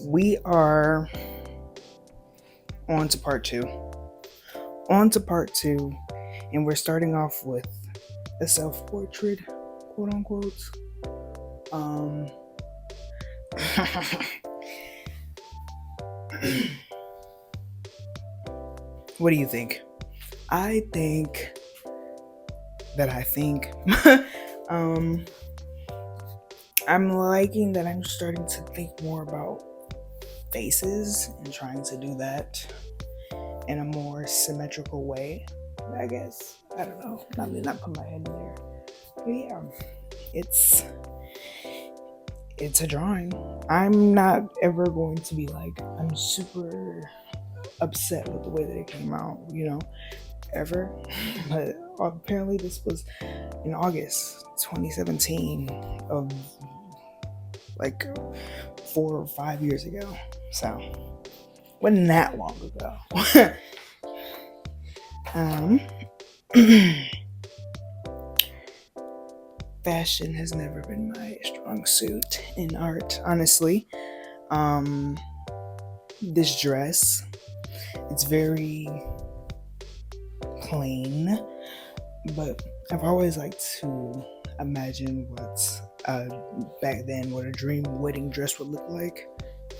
we are on to part two. And we're starting off with a self-portrait, quote unquote. What do you think? I think I'm liking that I'm starting to think more about faces and trying to do that in a more symmetrical way, I guess. I don't know. Not put my head in there. But yeah, it's a drawing. I'm not ever going to be like, I'm super upset with the way that it came out, ever. But apparently this was in August 2017 of like 4 or 5 years ago. So wasn't that long ago. Fashion has never been my strong suit in art, honestly. This dress, it's very plain, but I've always liked to imagine what back then what a dream wedding dress would look like,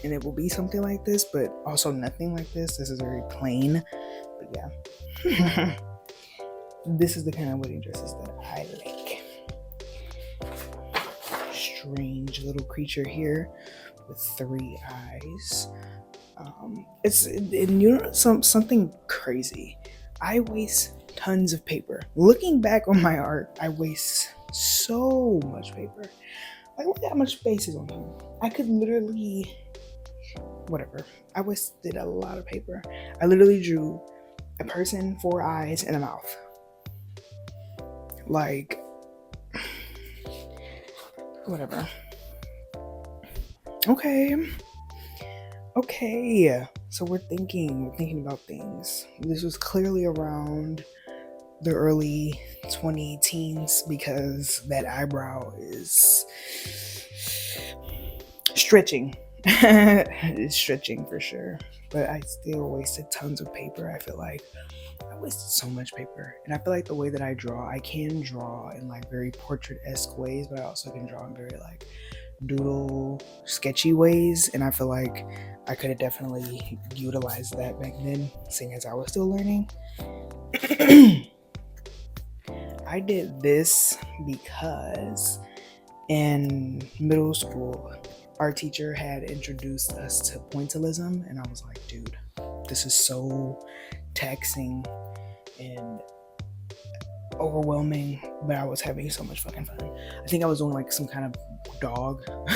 and it will be something like this, but also nothing like this. This is very plain, but yeah. This is the kind of wedding dresses that I like. Strange little creature here with 3 eyes. Something crazy. I waste tons of paper. Looking back on my art, I waste so much paper. Like, look at how much space is on here. I could literally, whatever. I wasted a lot of paper. I literally drew a person, 4 eyes, and a mouth. Like, whatever. Okay. So we're thinking about things. This was clearly around the early 20 teens because that eyebrow is stretching. It's stretching for sure. But I still wasted tons of paper. I feel like I wasted so much paper. And I feel like the way that I can draw in like very portrait-esque ways, but I also can draw in very like doodle sketchy ways, and I feel like I could have definitely utilized that back then, seeing as I was still learning. I did this because in middle school our teacher had introduced us to pointillism, and I was like, dude, this is so taxing and overwhelming, but I was having so much fucking fun. I think I was doing like some kind of dog. It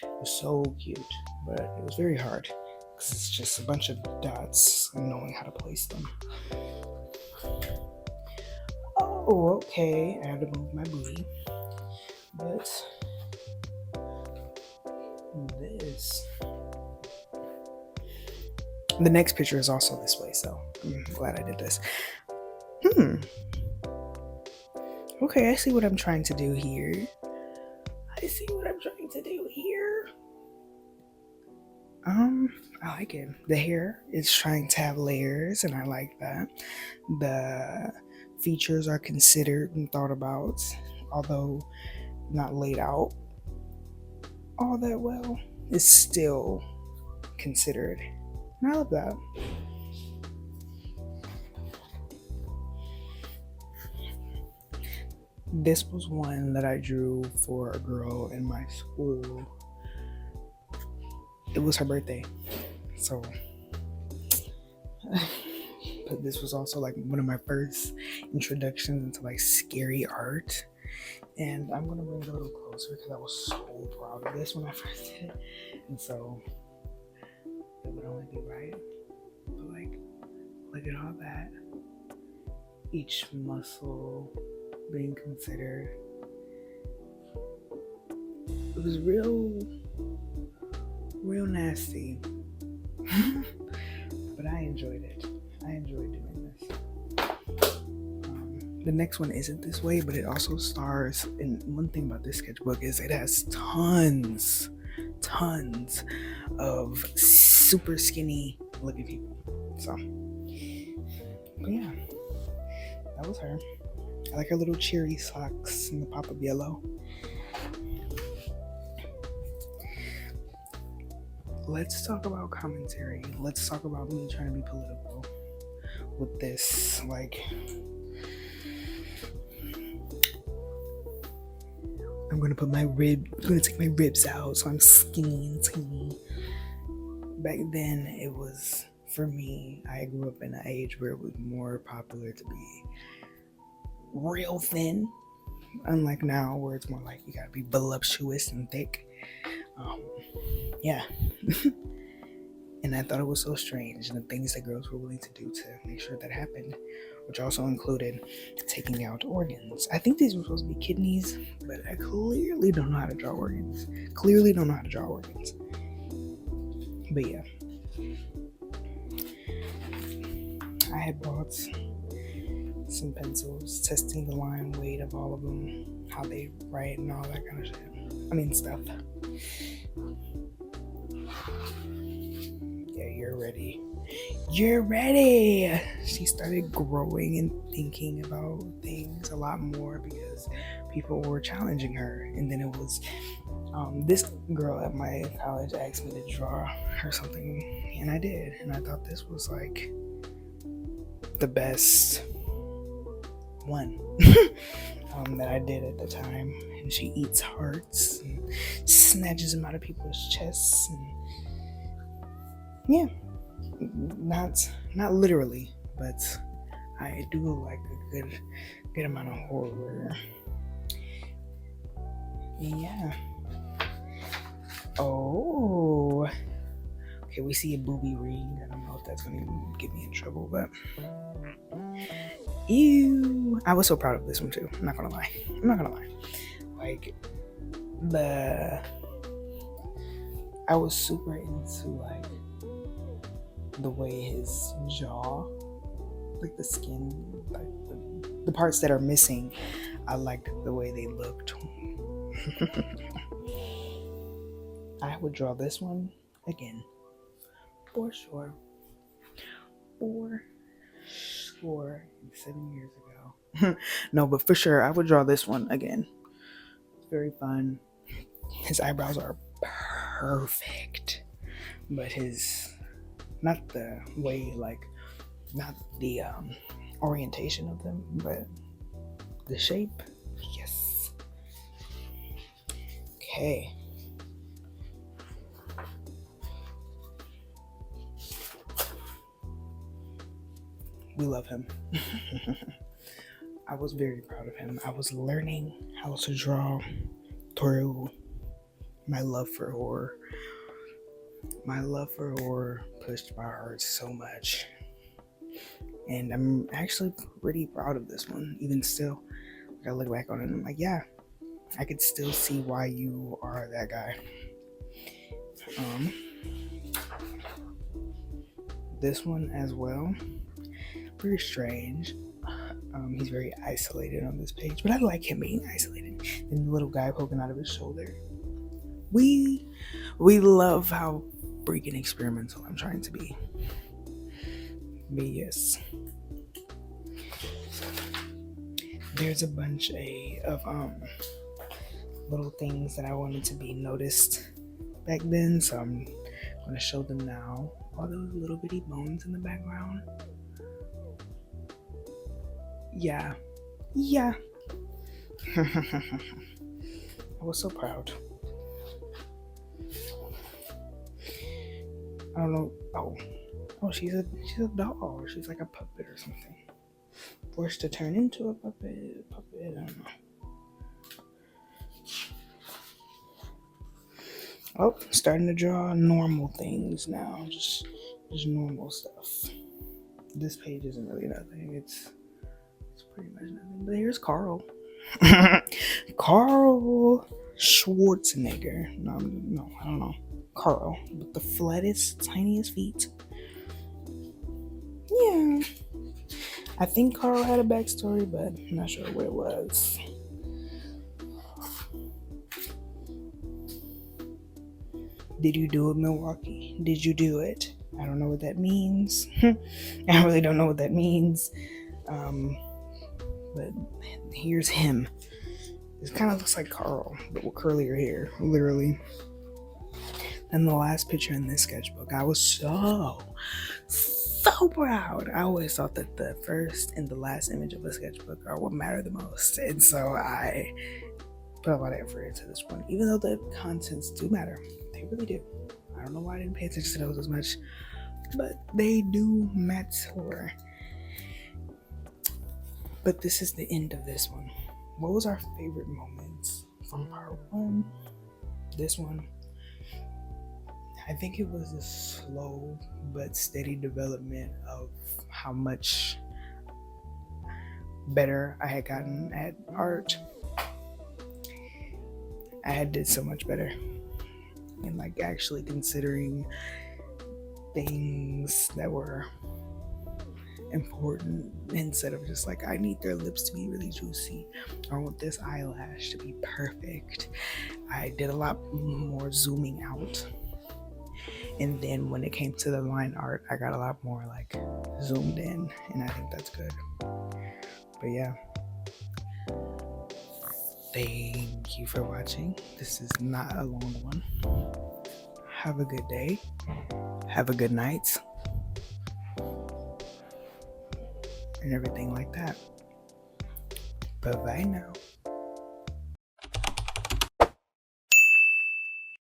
was so cute, but it was very hard because it's just a bunch of dots and knowing how to place them. Oh, okay, I had to move my booty, but this, the next picture is also this way, so I'm glad I did this. Okay, I see what I'm trying to do here. I like it. The hair is trying to have layers, and I like that. The features are considered and thought about, although not laid out all that well. It's still considered, and I love that. This was one that I drew for a girl in my school. It was her birthday, so but this was also like one of my first introductions into like scary art, and I'm gonna bring it a little closer because I was so proud of this when I first did it, and so it would only be right, but like, look at all that, each muscle being considered. It was real nasty. But I enjoyed it. I enjoyed doing this. The next one isn't this way, but it also stars, and one thing about this sketchbook is it has tons tons of super skinny looking people. So, but yeah, that was her. I like her little cherry socks and the pop of yellow. Let's talk about commentary. Let's talk about me trying to be political with this. Like, I'm gonna take my ribs out so I'm skinny and teeny. Back then, it was, for me, I grew up in an age where it was more popular to be real thin, unlike now where it's more like you gotta be voluptuous and thick. Yeah. And I thought it was so strange, and the things that girls were willing to do to make sure that happened, which also included taking out organs. I think these were supposed to be kidneys, but I clearly don't know how to draw organs. But yeah, I had bought some pencils, testing the line weight of all of them, how they write and all that kind of shit. Stuff. Yeah, you're ready. She started growing and thinking about things a lot more because people were challenging her. And then it was this girl at my college asked me to draw her something, and I did. And I thought this was like the best one that I did at the time. And she eats hearts and snatches them out of people's chests, and yeah, not literally, but I do like a good amount of horror. Yeah. Oh, okay, we see a booby ring. I don't know if that's gonna get me in trouble, but ew. I was so proud of this one too. I'm not gonna lie. Like, I was super into like the way his jaw, like the skin, like the parts that are missing, I liked the way they looked. I would draw this one again, for sure. 7 years ago. No, but for sure, I would draw this one again. It's very fun. His eyebrows are perfect, but not the way, like, not the orientation of them, but the shape. Yes. Okay. We love him. I was very proud of him. I was learning how to draw through my love for horror. My love for horror pushed my heart so much. And I'm actually pretty proud of this one, even still. I look back on it and I'm like, yeah, I could still see why you are that guy. This one as well, pretty strange. He's very isolated on this page, but I like him being isolated. And the little guy poking out of his shoulder. We love how freaking experimental I'm trying to be. But yes, there's a bunch of little things that I wanted to be noticed back then, so I'm going to show them now. All those little bitty bones in the background. Yeah. I was so proud. I don't know. Oh, she's a doll. She's like a puppet or something. Forced to turn into a puppet. I don't know. Oh, starting to draw normal things now. Just normal stuff. This page isn't really nothing. It's pretty much nothing. But here's Carl. Carl Schwarzenegger. No, I don't know. Carl with the flattest, tiniest feet. Yeah. I think Carl had a backstory, but I'm not sure what it was. Did you do it, Milwaukee? Did you do it? I don't know what that means. I really don't know what that means. But here's him. It kind of looks like Carl, but with curlier hair, literally. And the last picture in this sketchbook, I was so proud. I always thought that the first and the last image of a sketchbook are what matter the most. And so I put a lot of effort into this one, even though the contents do matter. They really do. I don't know why I didn't pay attention to those as much, but they do matter. But this is the end of this one. What was our favorite moments from part one? This one, I think it was a slow but steady development of how much better I had gotten at art. I had did so much better, and like actually considering things that were important instead of just like, I need their lips to be really juicy, or I want this eyelash to be perfect. I did a lot more zooming out, and then when it came to the line art, I got a lot more like zoomed in, and I think that's good. But yeah, thank you for watching. This is not a long one. Have a good day. Have a good night. And everything like that. Bye-bye now.